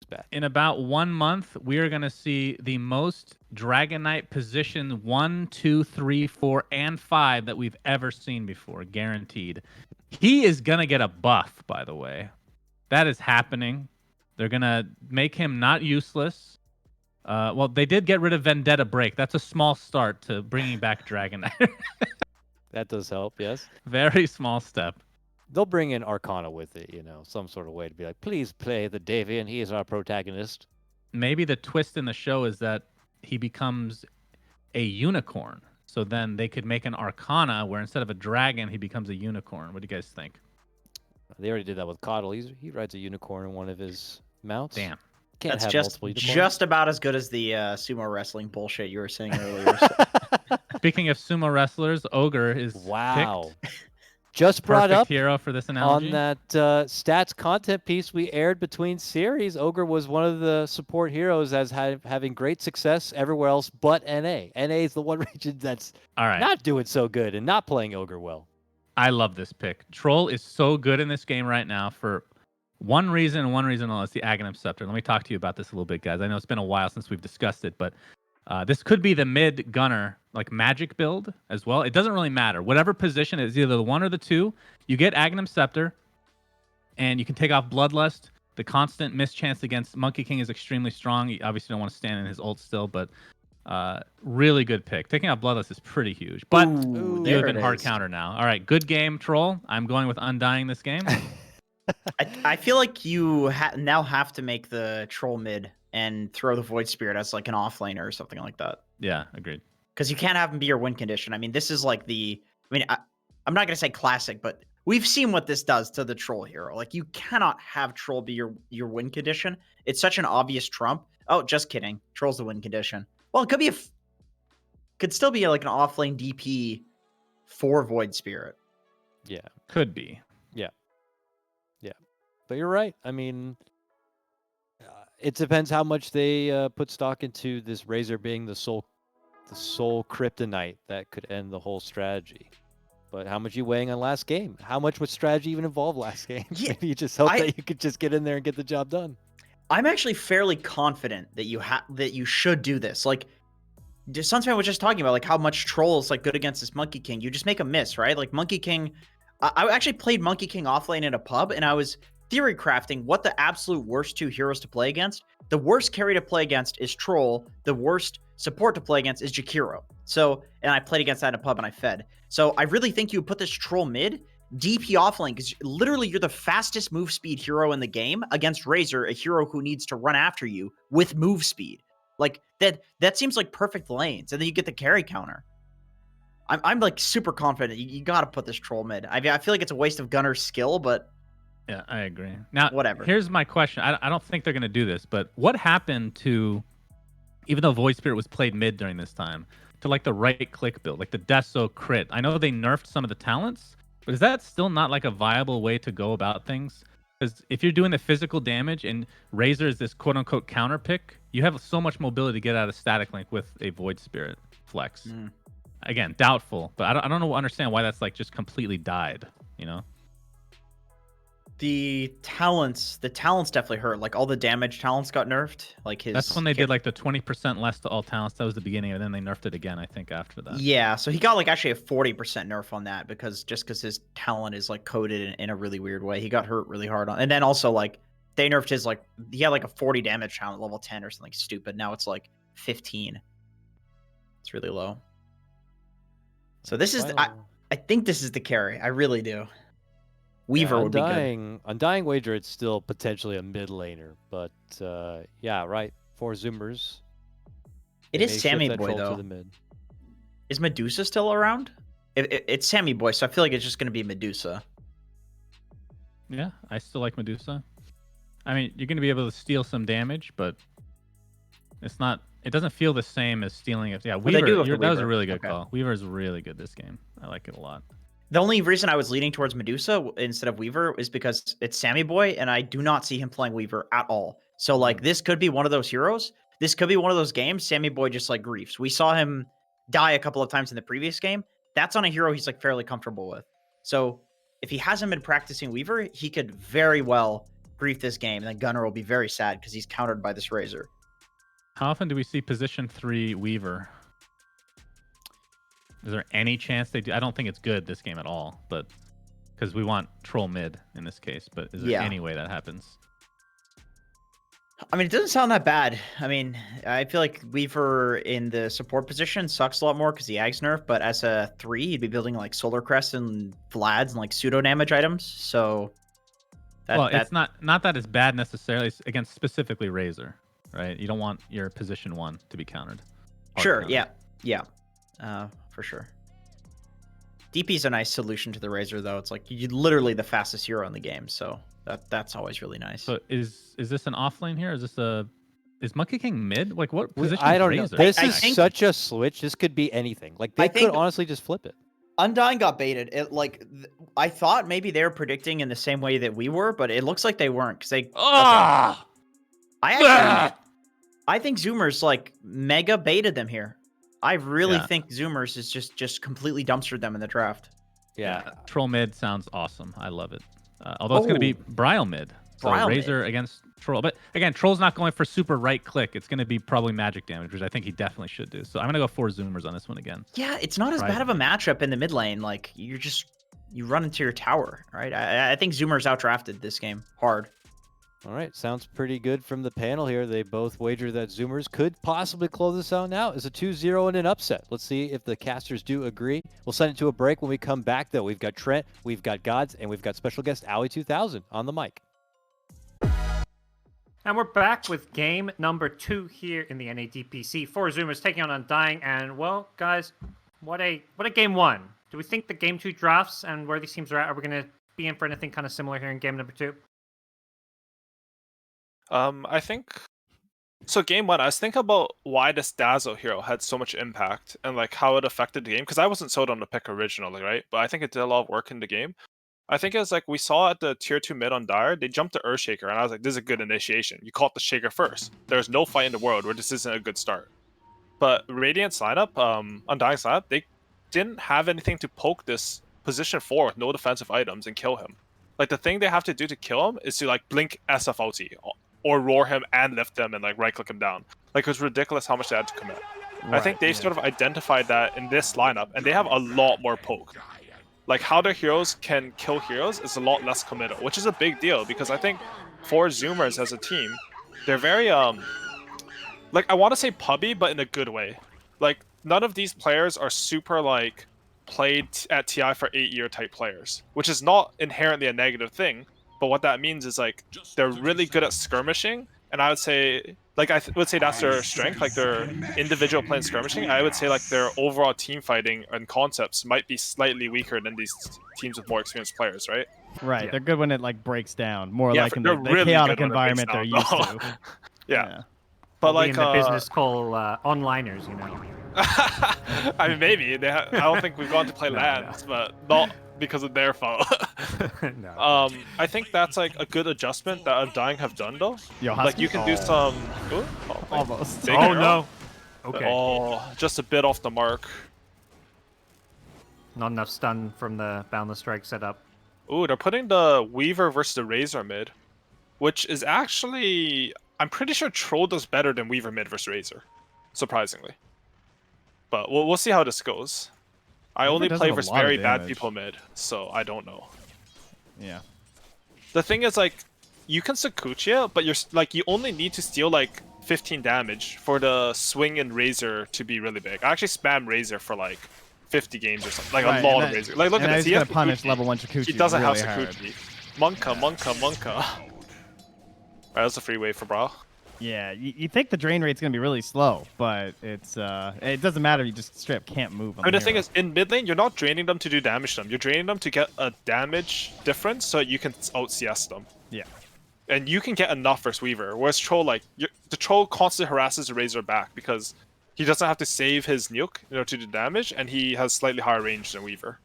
bad. In about 1 month, we are going to see the most Dragon Knight position 1, 2, 3, 4, and 5 that we've ever seen before, guaranteed. He is going to get a buff, by the way. That is happening. They're going to make him not useless. Well, they did get rid of Vendetta Break. That's a small start to bringing back Dragon Knight. That does help, yes. Very small step. They'll bring in Arcana with it, some sort of way to be like, please play the Davian. He is our protagonist. Maybe the twist in the show is that he becomes a unicorn. So then they could make an Arcana where instead of a dragon, he becomes a unicorn. What do you guys think? They already did that with Coddle. He rides a unicorn in one of his mounts. Damn. Can't That's have just multiple unicorns. just about as good as the sumo wrestling bullshit you were saying earlier. Speaking of sumo wrestlers, Ogre is Wow. picked. Just brought Perfect up hero for this analogy. on that stats content piece we aired between series. Ogre was one of the support heroes as having great success everywhere else but NA. NA is the one region that's not doing so good and not playing Ogre well. I love this pick. Troll is so good in this game right now for one reason and one reason alone. It's the Aghanim Scepter. Let me talk to you about this a little bit, guys. I know it's been a while since we've discussed it, but this could be the mid gunner, like magic build as well. It doesn't really matter. Whatever position, it's either the 1 or the 2. You get Aghanim Scepter, and you can take off Bloodlust. The constant mischance against Monkey King is extremely strong. You obviously don't want to stand in his ult still, but really good pick. Taking out Bloodlust is pretty huge, but you have been hard counter now. All right, good game, Troll. I'm going with Undying this game. I feel like you now have to make the Troll mid and throw the Void Spirit as like an offlaner or something like that. Yeah, agreed. Because you can't have him be your win condition. I mean, this is like I'm not going to say classic, but we've seen what this does to the Troll hero. Like, you cannot have Troll be your win condition. It's such an obvious trump. Oh, just kidding. Troll's the win condition. Well, it could be could still be like an offlane DP for Void Spirit. Yeah. Could be. Yeah. Yeah. But you're right. I mean, it depends how much they put stock into this Razor being the sole kryptonite that could end the whole strategy. But how much are you weighing on last game? How much would strategy even involve last game? Yeah, Maybe you just hope that you could just get in there and get the job done. I'm actually fairly confident that you should do this. Like, Sunsman was just talking about like how much Troll is like good against this Monkey King. You just make a miss, right? Like Monkey King, I actually played Monkey King offlane in a pub, and I was theory crafting what the absolute worst 2 heroes to play against. The worst carry to play against is Troll. The worst support to play against is Jakiro. So, and I played against that in a pub and I fed. So I really think you would put this Troll mid, DP offlane, because literally you're the fastest move speed hero in the game against Razor, a hero who needs to run after you with move speed. Like that seems like perfect lanes, and then you get the carry counter. I'm like super confident. You got to put this Troll mid. I mean, I feel like it's a waste of Gunner's skill, but yeah, I agree. Now, whatever. Here's my question. I don't think they're going to do this, but what happened to, even though Void Spirit was played mid during this time, to like the right-click build, like the Deso crit? I know they nerfed some of the talents, but is that still not like a viable way to go about things? Because if you're doing the physical damage and Razor is this quote-unquote counter pick, you have so much mobility to get out of static link with a Void Spirit flex. Again, doubtful, but I don't understand why that's like just completely died, you know? The talents definitely hurt. Like all the damage talents got nerfed. Like that's when they did like the 20% less to all talents. That was the beginning, and then they nerfed it again, I think, after that. Yeah, so he got like actually a 40% nerf on that because his talent is like coded in a really weird way. He got hurt really hard on, and then also like they nerfed his like he had like a 40 damage talent level 10 or something stupid. Now it's like 15. It's really low. So this is I think this is the carry. I really do. Weaver would be good. Undying wager, it's still potentially a mid laner, but yeah, right. 4 Zoomers. It is Sammy Boy though. Is Medusa still around? It's Sammy Boy, so I feel like it's just going to be Medusa. Yeah, I still like Medusa. I mean, you're going to be able to steal some damage, but it's not. It doesn't feel the same as stealing it. Yeah, Weaver. That was a really good call. Weaver is really good this game. I like it a lot. The only reason I was leaning towards Medusa instead of Weaver is because it's Sammy Boy, and I do not see him playing Weaver at all. So, like, this could be one of those heroes. This could be one of those games Sammy Boy just, like, griefs. We saw him die a couple of times in the previous game. That's on a hero he's, like, fairly comfortable with. So, if he hasn't been practicing Weaver, he could very well grief this game, then Gunnar will be very sad because he's countered by this Razor. How often do we see position 3 Weaver? Is there any chance they do? I don't think it's good this game at all, but because we want troll mid in this case. But is there any way that happens? I mean, it doesn't sound that bad. I mean, I feel like Weaver in the support position sucks a lot more because the Ag's nerf, but as a 3, you'd be building like Solar Crest and Vlads and like pseudo damage items. So, it's not that it's bad necessarily. It's against specifically Razor, right? You don't want your position 1 to be countered. Sure. Yeah. For sure. DP's a nice solution to the Razor, though. It's like you're literally the fastest hero in the game, so that's always really nice. So is this an offlane here? Is Monkey King mid? Like what position? I don't know. Razor? This I is think- such a switch. This could be anything. Like they could honestly just flip it. Undying got baited. I thought maybe they were predicting in the same way that we were, but it looks like they weren't because they. I think Zoomers like mega baited them here. I really think Zoomers is just completely dumpstered them in the draft. Yeah. Troll mid sounds awesome. I love it. Although it's going to be Brile mid. So Razor against Troll. But again, Troll's not going for super right click. It's going to be probably magic damage, which I think he definitely should do. So I'm going to go 4 Zoomers on this one again. Yeah, it's not as bad of a matchup in the mid lane. Like, you run into your tower, right? I think Zoomers outdrafted this game hard. All right, sounds pretty good from the panel here. They both wager that Zoomers could possibly close this out now. It's a 2-0 and an upset. Let's see if the casters do agree. We'll send it to a break. When we come back, though, we've got Trent, we've got GoDz, and we've got special guest Aui2000 on the mic. And we're back with game number 2 here in the NADPC. 4 Zoomers taking on Undying. And, well, guys, what a game 1. Do we think the game 2 drafts and where these teams are at, are we going to be in for anything kind of similar here in game number 2? I think so. Game 1, I was thinking about why this Dazzle hero had so much impact and like how it affected the game, because I wasn't sold on the pick originally, right? But I think it did a lot of work in the game. I think it's like we saw at the tier 2 mid on Dire, they jumped to Earthshaker, and I was like, this is a good initiation. You caught the Shaker first. There's no fight in the world where this isn't a good start. But Radiant's lineup, Undying's lineup, they didn't have anything to poke this position 4 with no defensive items and kill him. Like the thing they have to do to kill him is to like blink SF ulti or roar him and lift him and like right click him down. Like it was ridiculous how much they had to commit. I think they sort of identified that in this lineup, and they have a lot more poke. Like how their heroes can kill heroes is a lot less committal, which is a big deal because I think for Zoomers as a team, they're very like I want to say pubby, but in a good way. Like none of these players are super like played at TI for 8-year type players, which is not inherently a negative thing. But what that means is like they're really good at skirmishing, and I would say like would say that's their strength, like their individual play in skirmishing. I would say like their overall team fighting and concepts might be slightly weaker than these teams with more experienced players, right? Right. Yeah. They're good when it like breaks down, more Yeah, like in they're the really chaotic good when it breaks environment they're down. used to. Yeah. But What we like in the business call onliners, you know. I mean, maybe I don't think we've gone to play lands, but not because of their fault. No. I think that's like a good adjustment that Undying have done though. Yo, Like Husky? you can do some. Ooh, Almost. big Oh arrow. no. Okay. Oh, just a bit off the mark. Not enough stun from the Boundless Strike setup. Ooh, they're putting the Weaver versus the Razor mid, which is actually I'm pretty sure Troll does better than Weaver mid versus Razor, surprisingly. But we'll see how this goes. I Weaver only does play have a versus lot of very bad damage. people mid, so I don't know. Yeah. The thing is, like, you can Sakuchia, but you're like you only need to steal like 15 damage for the swing and Razor to be really big. I actually spam Razor for like 50 games or something, like Right, a lot and of that- Razor. Like, look and at he's this. He gonna has punish Sakuchi. level 1 Sakuchi. He doesn't really have hard. Sakuchi. Monka. Alright, that's a free wave for Bra. Yeah, you think the drain rate's gonna be really slow, but it's it doesn't matter. You just straight up can't move. On I mean, the thing hero. is, in mid lane, you're not draining them to do damage to them. You're draining them to get a damage difference so you can out CS them. Yeah. And you can get enough versus Weaver. Whereas Troll, like, the Troll constantly harasses the Razor back because he doesn't have to save his nuke, to do damage, and he has slightly higher range than Weaver.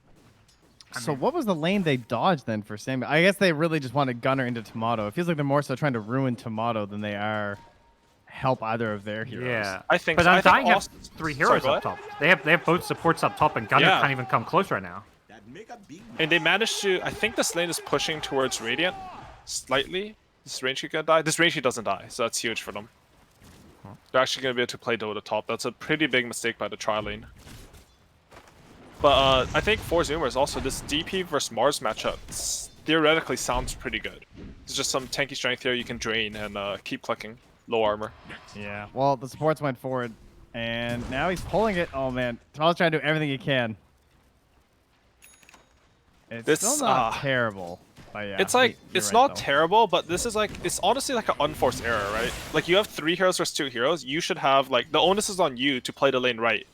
So what was the lane they dodged then for Samuel? I guess they really just wanted Gunnar into Tomato. It feels like they're more so trying to ruin Tomato than they are help either of their heroes. Yeah. I think But so. I think Undying have Austin- 3 Sorry, heroes go up ahead. top. They have both supports up top, and Gunnar Yeah. can't even come close right now. And they managed to. I think this lane is pushing towards Radiant slightly. This range gonna die? This range doesn't die, so that's huge for them. They're actually gonna be able to play Dota top. That's a pretty big mistake by the tri lane. But I think for Zoomers also this DP versus Mars matchup theoretically sounds pretty good. It's just some tanky strength here you can drain and keep clicking low armor. Yeah. Well, the supports went forward, and now he's pulling it. Oh man, Tom's trying to do everything he can. It's still not terrible. But yeah, it's like you're it's right, not though. terrible, but this is like it's honestly like an unforced error, right? Like you have 3 heroes versus 2 heroes. You should have like the onus is on you to play the lane right.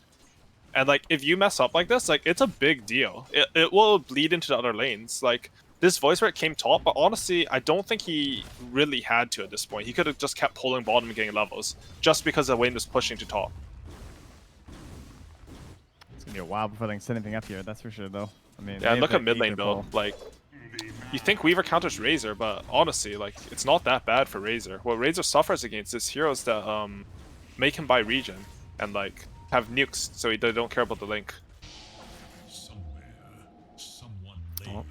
And like if you mess up like this, like it's a big deal. It will bleed into the other lanes. Like this voice where it came top, but honestly, I don't think he really had to at this point. He could have just kept pulling bottom and getting levels, just because the lane was pushing to top. It's gonna be a while before they can set anything up here. That's for sure, though. I mean, Yeah, and look at mid mid lane though. Like you think Weaver counters Razor, but honestly, like it's not that bad for Razor. What Razor suffers against is heroes that make him buy regen and like have nukes, so they don't care about the link.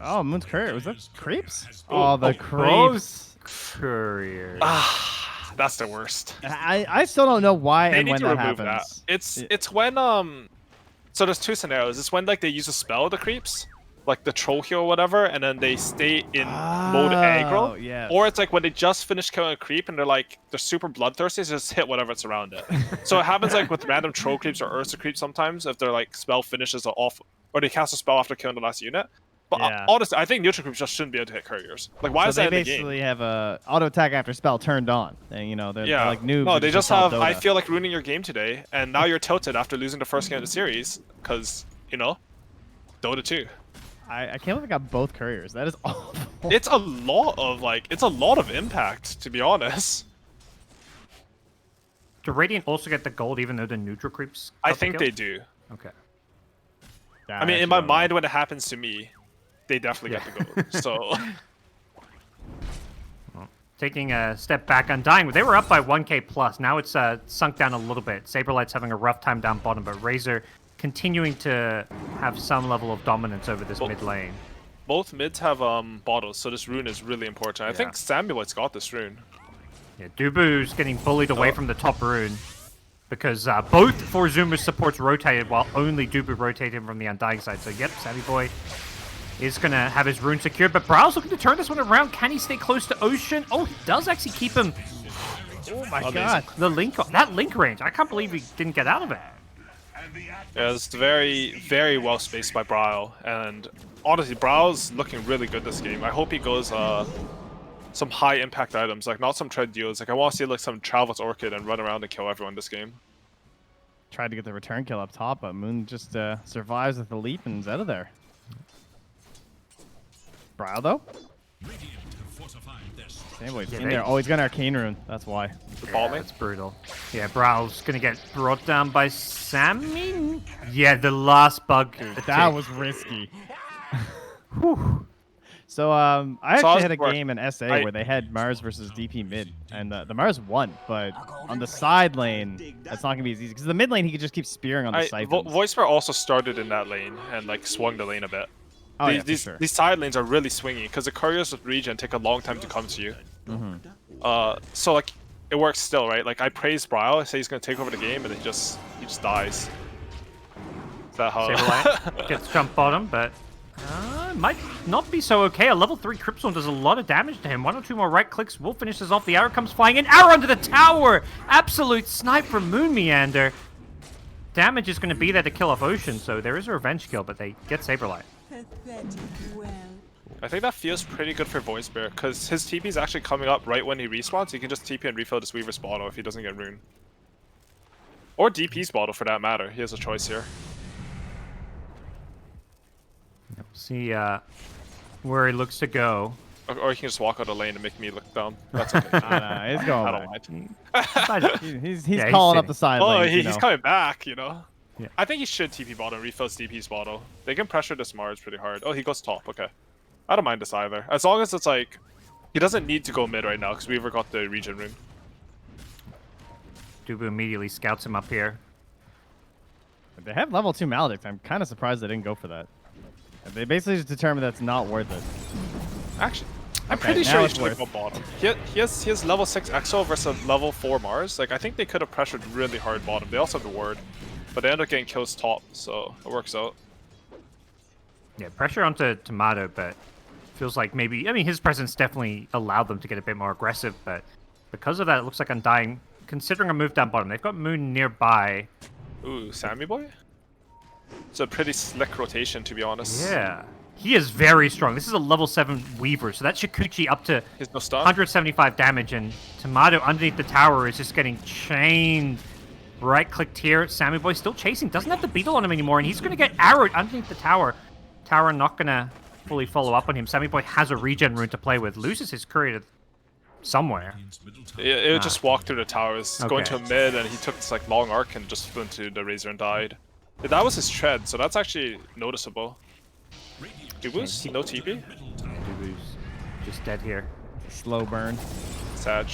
Oh, Moon's Courier. Was that creeps? Oh, the creeps. Courier. Ah, that's the worst. I still don't know why They and need when to that remove happens. that. It's when so there's 2 scenarios. It's when like they use a spell, the creeps, like the troll heal or whatever, and then they stay in mode aggro. Yes. Or it's like when they just finish killing a creep and they're super bloodthirsty, so just hit whatever's around it. So it happens like with random troll creeps or Ursa creeps sometimes if their like spell finishes off or they cast a spell after killing the last unit. But Yeah. honestly, I think neutral creeps just shouldn't be able to hit couriers. Like why So is they that in the game? basically have a auto attack after spell turned on, and you know they're Yeah, like noobs. no, who they just install have. I Dota. feel like ruining your game today, and now you're tilted after losing the first game of the series because you know, Dota 2. I can't believe I got both couriers. That is awful. It's a lot of impact, to be honest. Do Radiant also get the gold even though the neutral creeps? I got the think kill? they do. Okay. Yeah, I mean, in actually my don't know. mind, when it happens to me, they definitely get the gold. So Taking a step back, Undying. They were up by 1k plus. Now it's sunk down a little bit. Saberlight's having a rough time down bottom, but Razor continuing to have some level of dominance over this mid lane. both mids have bottles, so this rune is really important. I think Samuel's got this rune. Yeah, Dubu's getting bullied away from the top rune because both four Zoomers supports rotated while only Dubu rotated from the Undying side. So yep, Savvy Boy is going to have his rune secured, but Brow's looking to turn this one around. Can he stay close to Ocean? Oh, he does actually keep him. Oh my god. The link, that link range. I can't believe he didn't get out of it. Yeah, it's very, very well spaced by Brow, and honestly, Brow's looking really good this game. I hope he goes some high impact items, like not some tread deals. Like I want to see like some Travel's Orchid and run around and kill everyone this game. Tried to get the return kill up top, but Moon just survives with the leap and is out of there. Brow though? Sandboy's in there. Oh, he's got an arcane rune. That's why. Ball me? That's brutal. Yeah, Brow's going to get brought down by Sammy. Yeah, the last bug. That was risky. So I actually had a game in SA where they had Mars versus DP mid, and the Mars won, but on the side lane, that's not gonna be as easy because the mid lane he could just keep spearing on the siphons. Voicebear also started in that lane and like swung the lane a bit. Oh, yeah, for sure. These side lanes are really swingy because the couriers with regen take a long time to come to you. So like it works still, right? Like I praise Brow, I say he's gonna take over the game, and he just dies. Is that how? Saberlight gets jump bottom, but might not be so okay. A level 3 Cryptstorm does a lot of damage to him. 1 or 2 more right clicks will finish this off. The arrow comes flying in. Arrow under the tower! Absolute snipe from Moon Meander. Damage is going to be there to kill off Ocean, so there is a revenge kill, but they get Saberlight. I think that feels pretty good for Voicebear because his TP is actually coming up right when he respawns. He can just TP and refill this Weaver's bottle if he doesn't get rune. Or DP's bottle for that matter. He has a choice here. See where he looks to go. Or he can just walk out of the lane and make me look dumb. That's okay. He's going I back. don't mind. He's Yeah, calling he's up the side Oh, lanes, you he's know. coming back, you know? Yeah. I think he should TP bottle and refill DP's bottle. They can pressure this Mars pretty hard. Oh, he goes top. Okay. I don't mind this either. As long as it's like... He doesn't need to go mid right now because Weaver got the regen rune. Dubu immediately scouts him up here. They have level 2 Maledict. I'm kind of surprised they didn't go for that. They basically just determined that's not worth it. Actually, I'm pretty sure he should go bottom. He has level 6 Exo versus level 4 Mars. Like, I think they could have pressured really hard bottom. They also have the ward. But they end up getting kills top, so it works out. Yeah, pressure onto Tomato, but feels like maybe... I mean, his presence definitely allowed them to get a bit more aggressive, but because of that, it looks like Undying, considering a move down bottom. They've got Moon nearby. Ooh, Sammy Boy? It's a pretty slick rotation, to be honest. Yeah. He is very strong. This is a level 7 Weaver, so that's Shikuchi up to 175 damage, and Tomato underneath the tower is just getting chained. Right-clicked here. Sammy Boy still chasing. Doesn't have the beetle on him anymore, and he's going to get arrowed underneath the tower. Tower not going to fully follow up on him. Sammy Boy has a regen rune to play with. Loses his courier somewhere. It would just walk through the towers, going to a mid, and he took this like long arc and just flew into the Razor and died. Yeah, that was his tread, so that's actually noticeable. Dubus? No TP? Dubus just dead here. Slow burn. Sag.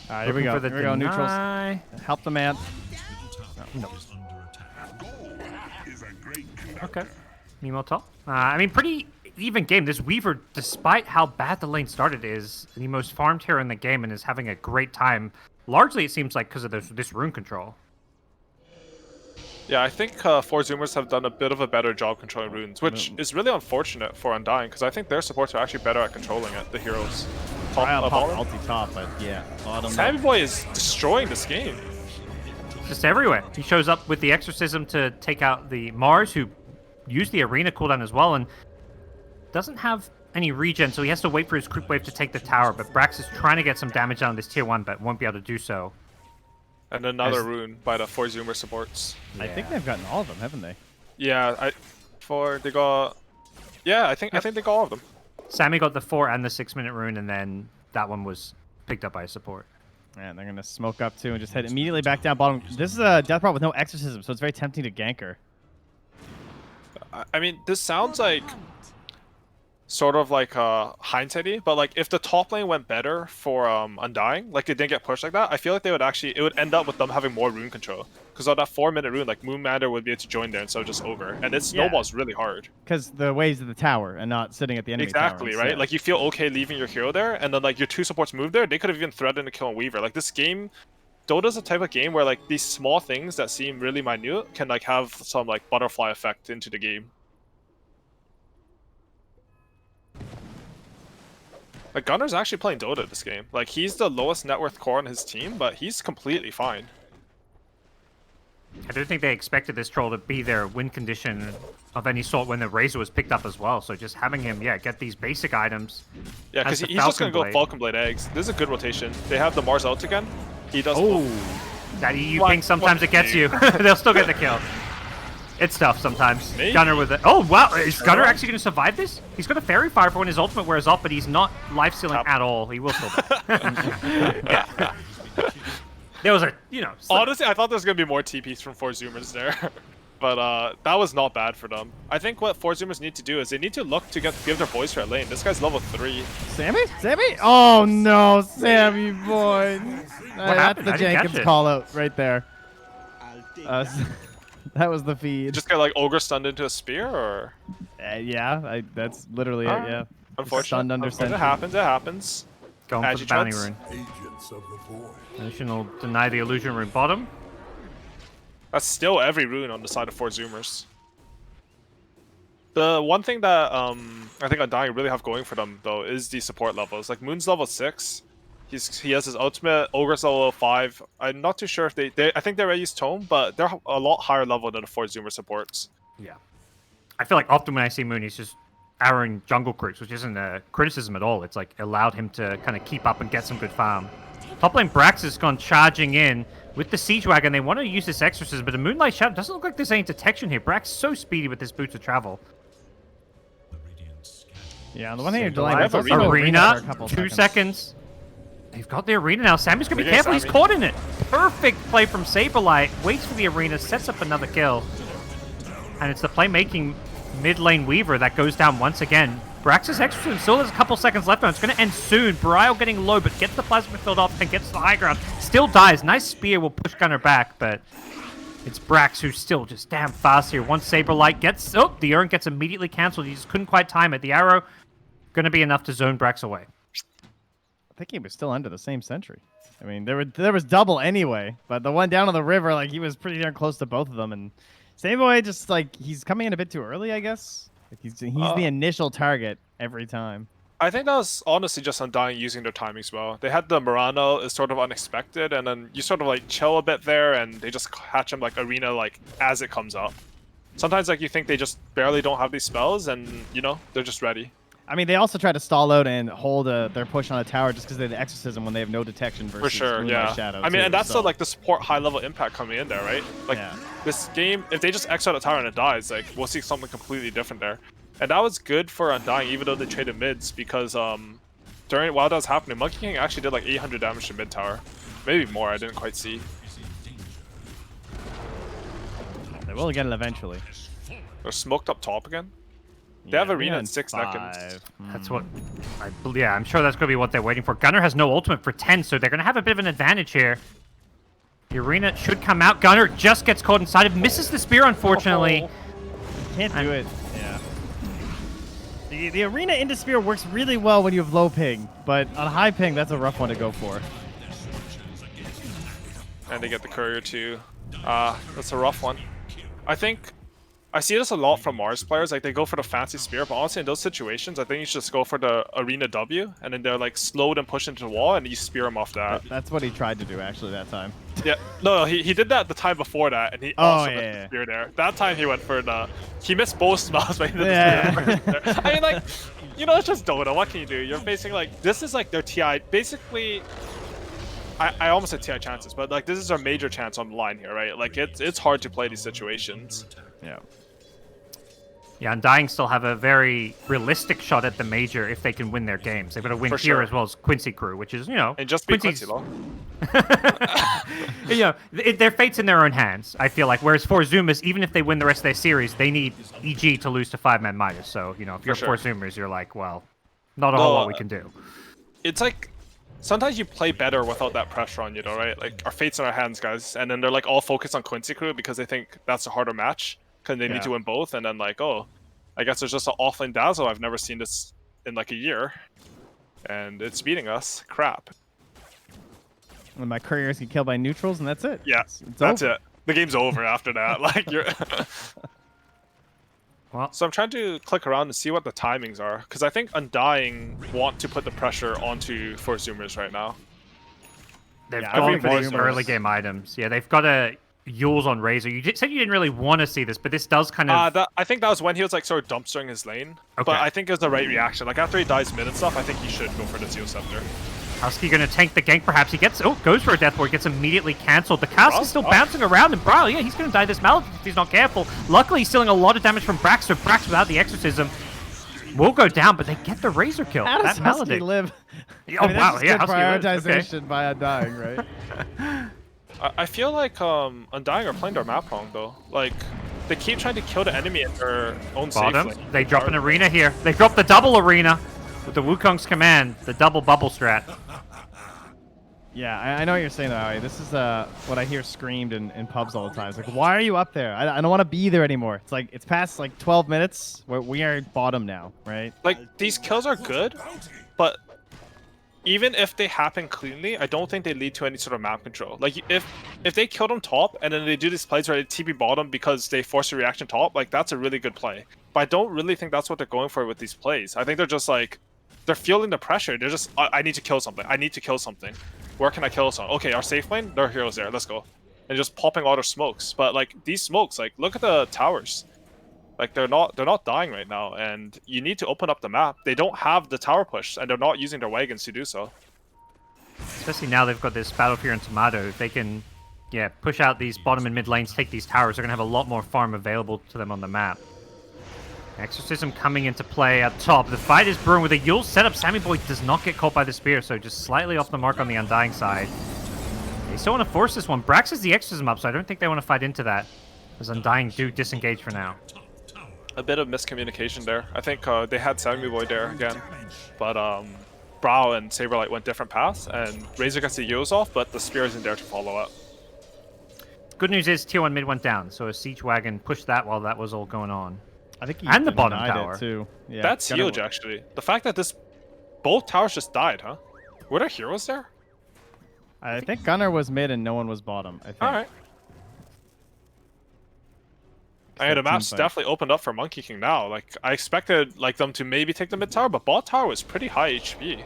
Here we go. Here we go. Neutrals. Help the man. No. Okay. Nemo top. I mean, pretty even game. This Weaver, despite how bad the lane started, is the most farmed hero in the game and is having a great time. Largely, it seems like because of this rune control. Yeah, I think 4 Zoomers have done a bit of a better job controlling runes, which is really unfortunate for Undying, because I think their supports are actually better at controlling it, the heroes. Ulti top, but yeah. Sammy Boy is destroying this game. Just everywhere. He shows up with the Exorcism to take out the Mars, who used the arena cooldown as well, and doesn't have any regen, so he has to wait for his creep wave to take the tower, but Brax is trying to get some damage on this tier 1, but won't be able to do so. And another rune by the 4 Zoomer supports. Yeah. I think they've gotten all of them, haven't they? Yeah, I think they got all of them. Sammy got the 4 and the 6-minute rune, and then that one was picked up by a support. And they're gonna smoke up too and just head immediately back down bottom. This is a Death Prop with no exorcism, so it's very tempting to gank her. I mean, this sounds like sort of like hindsighty, but like if the top lane went better for Undying, like they didn't get pushed like that, I feel like they would actually, it would end up with them having more rune control. Because on that 4-minute rune, like Moonmander would be able to join there instead of just over, and it snowballs really hard. Because the waves of the tower and not sitting at the enemy tower. Exactly, right? Like you feel okay leaving your hero there, and then like your 2 supports move there, they could have even threatened to kill a Weaver. Like this game, Dota's a type of game where like these small things that seem really minute can like have some like butterfly effect into the game. Like Gunner's actually playing Dota this game. Like he's the lowest net worth core on his team, but he's completely fine. I don't think they expected this troll to be their win condition of any sort when the Razor was picked up as well. So just having him, get these basic items. Yeah, because he's just going to go Falcon Blade eggs. This is a good rotation. They have the Mars ult again. He does. Oh, that EU ping, sometimes it gets you. They'll still get the kill. It's tough sometimes. Maybe. Gunner with it. Oh, wow. Is Gunner actually going to survive this? He's got a Fairy Fire for when his ultimate wears off, but he's not life-stealing at all. He will still die. There was a, Honestly, I thought there was going to be more TPs from 4 Zoomers there. But that was not bad for them. I think what 4 Zoomers need to do is they need to look to give their boys for a lane. This guy's level 3. Sammy? Sammy? Oh, no. Sammy, boy. That's the Jenkins call out right there. That was the feed. You just got like Ogre stunned into a spear, or? Yeah, that's literally it, yeah. Unfortunately. Stunned under It happens, it happens. Going for the bounty rune. Additional deny the illusion rune bottom. That's still every rune on the side of 4 Zoomers. The one thing that I think Undying really have going for them, though, is the support levels. Like, Moon's level 6. He has his ultimate, Ogre's level 5. I'm not too sure if I think they already use Tome, but they're a lot higher level than the 4 Zoomer supports. Yeah. I feel like often when I see Moon, he's just arrowing jungle creeps, which isn't a criticism at all. It's like allowed him to kind of keep up and get some good farm. Top lane Brax has gone charging in with the Siege Wagon. They want to use this Exorcism, but the Moonlight Shadow doesn't look like there's any detection here. Brax so speedy with his boots of travel. Yeah, on the one hand, you're delaying arena, 2 seconds. They've got the arena now. Sammy's going to be careful. He's caught in it. Perfect play from Saberlight. Waits for the arena, sets up another kill. And it's the playmaking mid lane Weaver that goes down once again. Brax's Exorcism still has a couple seconds left on. It's going to end soon. Brile getting low, but gets the plasma field off and gets to the high ground. Still dies. Nice spear will push Gunner back, but it's Brax who's still just damn fast here. Once Saberlight gets... Oh, the urn gets immediately cancelled. He just couldn't quite time it. The arrow going to be enough to zone Brax away. I think he was still under the same sentry. I mean, there was double anyway, but the one down on the river, like he was pretty darn close to both of them. And same way, just like he's coming in a bit too early, I guess. Like he's the initial target every time. I think that was honestly just Undying using their timings well. They had the Murano is sort of unexpected, and then you sort of like chill a bit there, and they just catch him like Arena like as it comes up. Sometimes like you think they just barely don't have these spells, and you know they're just ready. I mean, they also try to stall out and hold their push on a tower just because they have the Exorcism when they have no detection versus For sure, yeah. Shadow I mean, too, and that's so. like the support high level impact coming in there, right? Like this game, if they just X out a tower and it dies, like we'll see something completely different there. And that was good for Undying, even though they traded mids, because while that was happening, Monkey King actually did like 800 damage to mid tower, maybe more. I didn't quite see. They will get it eventually. They're smoked up top again. They have Arena in 6 seconds. That's what I'm sure that's going to be what they're waiting for. Gunner has no ultimate for 10, so they're going to have a bit of an advantage here. The Arena should come out. Gunner just gets caught inside it, misses the spear, unfortunately. Can't do it. Yeah. The Arena into spear works really well when you have low ping, but on high ping, that's a rough one to go for. And they get the courier too. That's a rough one. I think I see this a lot from Mars players. Like they go for the fancy spear, but honestly, in those situations, I think you should just go for the Arena W, and then they're like slowed and pushed into the wall, and you spear them off that. That's what he tried to do actually that time. Yeah, no, he did that the time before that, and he also missed the spear there. That time he went for the he missed both smells, but he did the spear there. I mean, like, you know, it's just Dota. What can you do? You're facing like this is like their TI. Basically, I almost said TI chances, but like this is our major chance on the line here, right? Like it's hard to play these situations. Yeah. Yeah, Undying still have a very realistic shot at the major if they can win their games. They've got to win here as well as Quincy Crew, which is, you know... And just beat Quincy, though. You know, their fate's in their own hands, I feel like. Whereas for Zoomers, even if they win the rest of their series, they need EG to lose to 5-man minus. So, you know, if you're for Zoomers, you're like, well, not a whole lot we can do. It's like... Sometimes you play better without that pressure on you, though, right? Like, our fate's in our hands, guys. And then they're, like, all focused on Quincy Crew because they think that's a harder match. Because they need to win both, and then like, oh, I guess there's just an offlane Dazzle. I've never seen this in like a year, and it's beating us. Crap. And my couriers get killed by neutrals, and that's it. Yeah, that's it. The game's over after that. Like you're. Well, so I'm trying to click around and see what the timings are, because I think Undying want to put the pressure onto for Zoomers right now. They've gone for these early game items. Yeah, they've got a Yules on Razor. You said you didn't really want to see this, but this does kind of... I think that was when he was like sort of dumpstering his lane. Okay. But I think it was the right reaction. Like after he dies mid and stuff, I think he should go for the Zeo Scepter. Husky going to tank the gank perhaps. He gets... Oh, goes for a death ward. Gets immediately cancelled. The cask is still bouncing around, and Brawl, yeah, he's going to die this malady if he's not careful. Luckily, he's stealing a lot of damage from Brax, so Brax without the Exorcism will go down, but they get the Razor kill. How does Husky live? Oh, wow, yeah, Husky prioritization by Undying, right? I feel like Undying are playing their map wrong though. Like they keep trying to kill the enemy in their own safe lane. They drop an Arena here. They drop the double Arena with the Wukong's command, the double bubble strat. Yeah, I know what you're saying though, Aui. This is what I hear screamed in pubs all the time. It's like, why are you up there? I don't want to be there anymore. It's like it's past like 12 minutes. We are bottom now, right? Like these kills are good, but even if they happen cleanly, I don't think they lead to any sort of map control. Like if they kill them top and then they do these plays where they TP bottom because they force a reaction top, like that's a really good play. But I don't really think that's what they're going for with these plays. I think they're just like they're feeling the pressure. They're just I need to kill something. I need to kill something. Where can I kill someone? Okay, our safe lane, there are heroes there. Let's go. And just popping all their smokes. But like these smokes, like look at the towers. Like they're not dying right now, and you need to open up the map. They don't have the tower push, and they're not using their wagons to do so. Especially now they've got this Battle Fear and Tomato. If they can, push out these bottom and mid lanes, take these towers, they're gonna have a lot more farm available to them on the map. Exorcism coming into play up top. The fight is brewing with a Yule setup. Sammy Boy does not get caught by the spear, so just slightly off the mark on the Undying side. They still want to force this one. Brax has the Exorcism up, so I don't think they want to fight into that, as Undying do disengage for now. A bit of miscommunication there. I think they had Sammy Boy there again, but Brow and Saberlight went different paths, and Razor gets the Yules off, but the spear isn't there to follow up. Good news is tier 1 mid went down, so a Siege Wagon pushed that while that was all going on. I think he And the bottom denied tower. it too. Yeah, That's Gunnar huge, actually. The fact that both towers just died, huh? Were there heroes there? I think Gunnar was mid and no one was bottom. I think. All right. I mean, the map's definitely opened up for Monkey King now. Like, I expected like them to maybe take the mid tower, but bot tower was pretty high HP.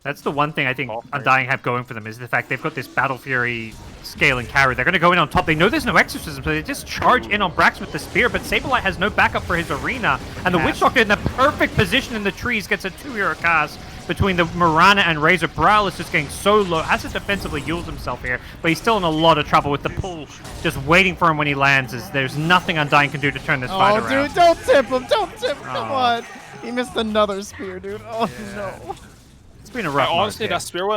That's the one thing I think Oh, great. Undying have going for them is the fact they've got this Battle Fury scale and carry. They're going to go in on top. They know there's no exorcism, so they just charge in on Brax with the spear, but Saberlight has no backup for his arena, and the Witch Doctor in the perfect position in the trees gets a 2-hero cast between the Mirana and Razor. Brawl is just getting so low, has to defensively use himself here, but he's still in a lot of trouble with the pull just waiting for him when he lands. As there's nothing Undying can do to turn this fight around. Oh, dude, don't tip him. Don't tip him. Come on. He missed another spear, dude. Oh, no. It's been a rough Honestly, game. that spear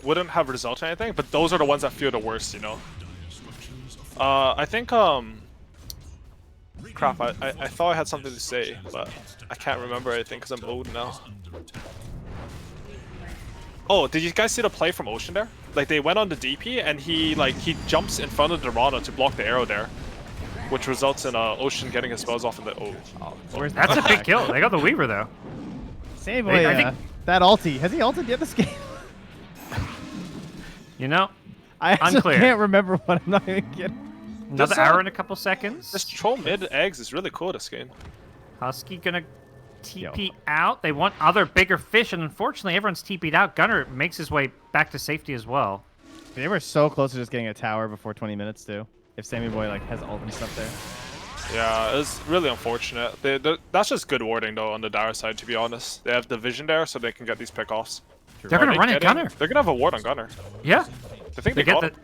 wouldn't have resulted in anything, but those are the ones that feel the worst, you know. I think crap. I thought I had something to say, but I can't remember anything because I'm old now. Oh, did you guys see the play from Ocean there? Like, they went on the DP and he jumps in front of the Dorado to block the arrow there, which results in Ocean getting his spells off in the Where's That's a big kill. They got the Weaver, though. Same I way. think- That ulti. Has he ulted yet this game? You know, I actually Unclear. can't remember what. I'm not even kidding. another This, arrow in a couple seconds. This troll mid eggs is really cool this game. Husky gonna TP out. They want other bigger fish, and unfortunately, everyone's TP'd out. Gunnar makes his way back to safety as well. They were so close to just getting a tower before 20 minutes too. If Sammy Boy like has ult and stuff there. Yeah, it's really unfortunate. That's just good warding though on the Dire side, to be honest. They have the vision there, so they can get these pickoffs. They're gonna run at Gunnar. They're gonna have a ward on Gunnar. Yeah, I think they they get got the. it.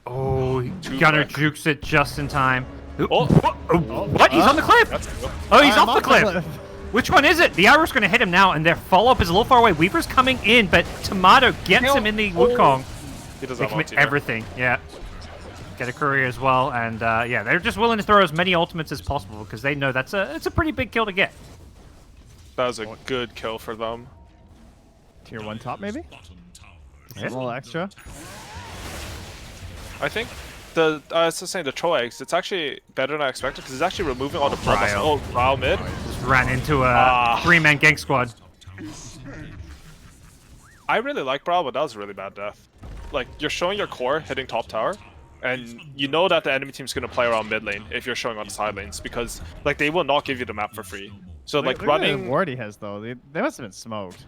Oh, Too Gunnar quick. jukes it just in time. Oh. What? He's on the cliff. That's cool. Oh, he's I'm off the cliff. Which one is it? The arrow's going to hit him now, and their follow-up is a little far away. Weaver's coming in, but Tomato gets him in the Wukong. He does They have commit ulti there. everything, yeah. Get a courier as well, and yeah, they're just willing to throw as many ultimates as possible because they know it's a pretty big kill to get. That was a good kill for them. Tier 1 top maybe? Yeah. A little extra. I think I was just saying the troll eggs. It's actually better than I expected because it's actually removing all the blood. Bryo. Oh, Bryo mid. Just ran into a 3-man gank squad. I really like Bryo, but that was a really bad death. Like, you're showing your core hitting top tower, and you know that the enemy team's gonna play around mid lane if you're showing on the side lanes because like they will not give you the map for free. So like Look at the running ward he has though. They must have been smoked.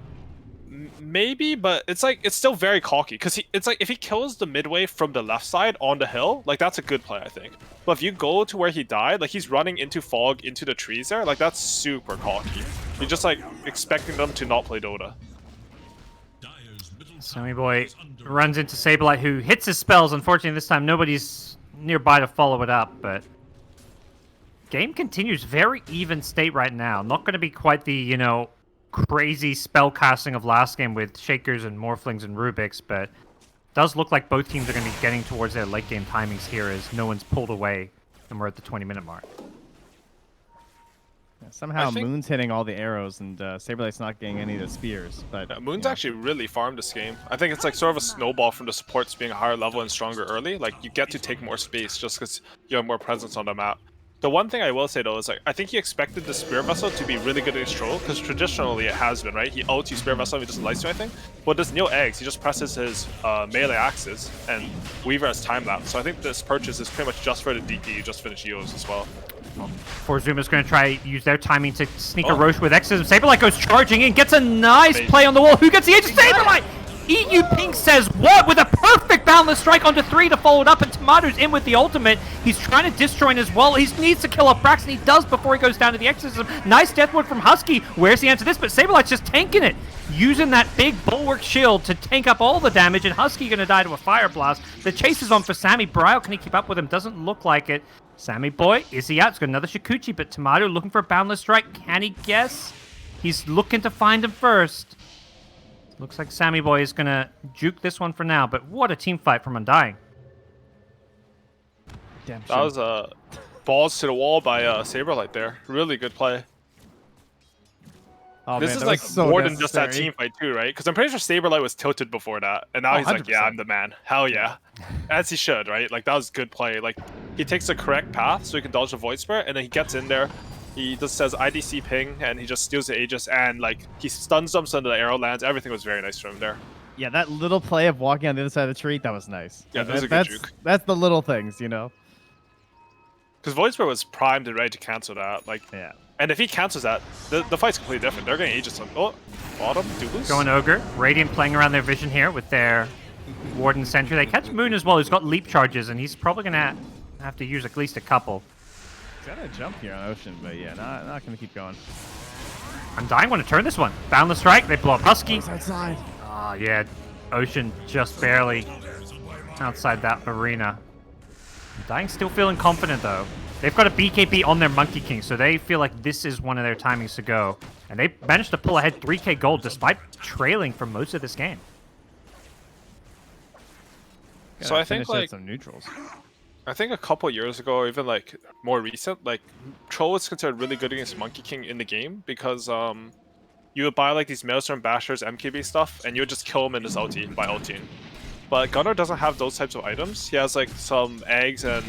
maybe, but it's still very cocky because it's like if he kills the midway from the left side on the hill, like that's a good play I think. But if you go to where he died, like he's running into fog into the trees there, like that's super cocky. You're just like expecting them to not play Dota. Sammy Boy runs into Saberlight, who hits his spells. Unfortunately, this time nobody's nearby to follow it up, but game continues very even state right now. Not going to be quite the, you know, crazy spell casting of last game with Shakers and Morphlings and Rubiks, but does look like both teams are going to be getting towards their late game timings here as no one's pulled away and we're at the 20-minute mark. Yeah, somehow think- Moon's hitting all the arrows and Saberlight's not getting any of the spears. But Moon's yeah. actually really farmed this game. I think it's like sort of a snowball from the supports being higher level and stronger early. Like you get to take more space just because you have more presence on the map. The one thing I will say though is like I think he expected the Spear Vessel to be really good against Troll because traditionally it has been, right? He ults Spear Vessel and he doesn't light to anything. But there's no eggs, he just presses his melee axes and Weaver has time lapse. So I think this purchase is pretty much just for the DP. You just finished EOs as well. Forzuma's going to try use their timing to sneak a Roche with Exorcism. Saberlight goes charging in, gets a nice play on the wall. Who gets the edge? Saberlight! EU Pink says what with a perfect boundless strike onto 3 to follow it up, and Tomato's in with the ultimate. He's trying to disjoin as well. He needs to kill off Brax, and he does before he goes down to the Exorcism. Nice Deathwood from Husky. Where's the answer to this? But Saberlight's just tanking it, using that big bulwark shield to tank up all the damage, and Husky going to die to a Fire Blast. The chase is on for Sammy. Bryo, can he keep up with him? Doesn't look like it. Sammy Boy, is he out? He's got another Shikuchi, but Tomato looking for a boundless strike. Can he guess? He's looking to find him first. Looks like Sammy Boy is going to juke this one for now, but what a team fight from Undying. Damn, That was balls to the wall by Saberlight there. Really good play. oh, This man, is that like was so more than just that necessary. team fight too, right? Because I'm pretty sure Saberlight was tilted before that, and now Oh, he's like, "Yeah, 100%. I'm the man. Hell yeah," as he should, right? Like that was good play. Like he takes the correct path so he can dodge the Void Spirit, and then he gets in there. He just says IDC ping, and he just steals the Aegis, and like he stuns them so the arrow lands. Everything was very nice from there. Yeah, that little play of walking on the other side of the tree, that was nice. Yeah, Like, that was a good juke. That's the little things, you know? Because Void Spirit was primed and ready to cancel that. Like, Yeah. and if he cancels that, the fight's completely different. They're getting Aegis on. Oh, bottom, Dubus. Going Ogre. Radiant playing around their vision here with their Warden Sentry. They catch Moon as well, who's got leap charges, and he's probably going to have to use at least a couple. He's got a jump here on Ocean, but yeah, not going to keep going. Undying want to turn this one. Boundless Strike. They blow up Husky. He's outside. Ah, yeah. Ocean just barely outside that arena. Undying still feeling confident, though. They've got a BKB on their Monkey King, so they feel like this is one of their timings to go. And they managed to pull ahead 3k gold despite trailing for most of this game. So I think Finish out like some neutrals. I think a couple years ago, or even like more recent, like Troll was considered really good against Monkey King in the game because you would buy like these Maelstrom Bashers MKB stuff, and you would just kill him in his ulti by ulting. But Gunnar doesn't have those types of items. He has like some eggs and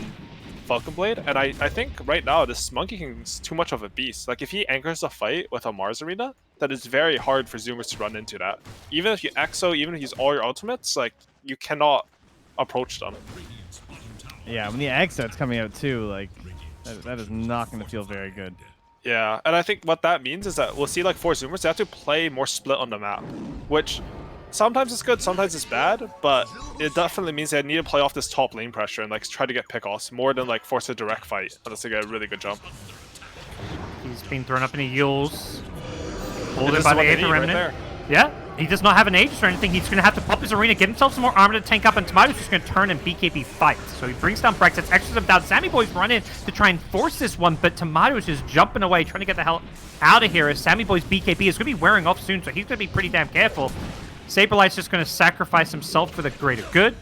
Falcon Blade, and I think right now this Monkey King's too much of a beast. Like if he anchors a fight with a Mars Arena, that is very hard for Zoomers to run into that. Even if you EXO, even if you use all your ultimates, like you cannot approach them. Yeah, when the egg set's coming out too, like that is not going to feel very good. Yeah, and I think what that means is that we'll see like 4 Zoomers, they have to play more split on the map, which sometimes it's good, sometimes it's bad, but it definitely means they need to play off this top lane pressure and like try to get pick-offs more than like force a direct fight unless they get a really good jump. He's been thrown up in a Yules. Pulled And in this by is the what they Aether need right Remnant. there. Yeah, he does not have an Aegis or anything. He's going to have to pop his arena, get himself some more armor to tank up, and Tomato's just going to turn and BKB fight. So he brings down Brexit, extras him down. Sammy Boy's run in to try and force this one, but Tomato's just jumping away, trying to get the hell out of here as Sammy Boy's BKB is going to be wearing off soon, so he's going to be pretty damn careful. Saberlight's just going to sacrifice himself for the greater good.